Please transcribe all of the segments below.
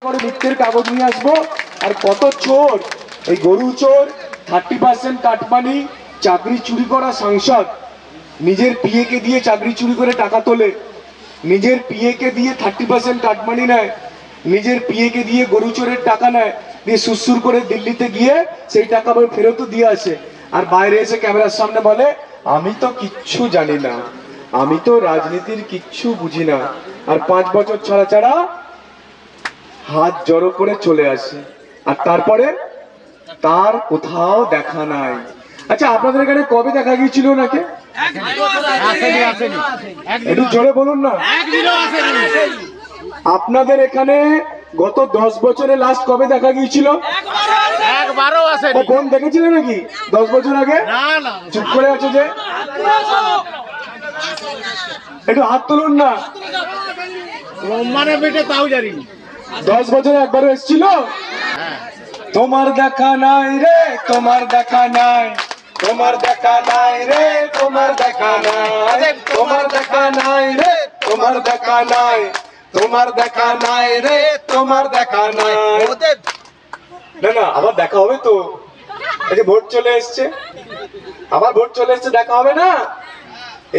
মিথ্যের কাগজ নিয়ে আসবো। আর কত চোর, এই গরু চোর, 30% কাটমানি, চাকরি চুরি করা সাংসদ, নিজের পিএ কে দিয়ে চাকরি চুরি করে টাকা তোলে, নিজের পিএ কে দিয়ে 30% কাটমানি নেয়, নিজের পিএ কে দিয়ে গরু চোরের টাকা নেয়, দিয়ে সুসুর করে দিল্লিতে গিয়ে সেই টাকা আবার ফেরতও দিয়ে আসে। আর বাইরে এসে ক্যামেরার সামনে বলে আমি তো কিচ্ছু জানি না, আমি তো রাজনীতির কিচ্ছু বুঝি না। আর 5 বছর ছাড়া ছাড়া হাত জড়ো করে চলে আসে, আর তারপরে তার কোথাও দেখা নাই। আচ্ছা, আপনাদের এখানে কবে দেখা গিয়েছিল ওনাকে? একটু জোরে বলুন না। আপনাদের এখানে গত 10 বছরে লাস্ট কবে দেখা গিয়েছিল? বোন দেখেছিল নাকি 10 বছর আগে? চুপ করে আছে যে, একটু হাত তুলুন না। মানে বেটে তাও জানি 10 বছরে একবারও এসেছিল? তোমার দেখা নাই রে, তোমার দেখা নাই, তোমার দেখা নাই রে, তোমার দেখা নাই, তোমার দেখা নাই রে, তোমার দেখা নাই, তোমার দেখা নাই রে, তোমার দেখা নাই। না না, আবার দেখা হবে তো। এই যে ভোট চলে এসছে, আবার ভোট চলে এসছে, দেখা হবে না?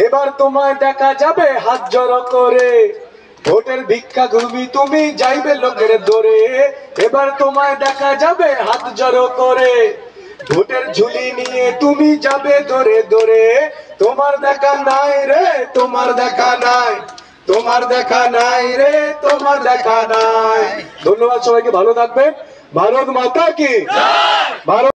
এবার তোমায় দেখা যাবে হাত জড়ো করে, ভোটের ভিক্ষা ঘুরবি তুমি, যাইবে লোকের দরে। এবার তোমায় দেখা যাবে হাত জড়ো করে, ভোটের ঝুলি নিয়ে তুমি যাবে দরে দরে। তোমার দেখা নাই রে, তোমার দেখা নাই, তোমার দেখা নাই রে, তোমার দেখা নাই। ধন্যবাদ সবাইকে, ভালো থাকবেন। ভারত মাতা কি জয়। ভারত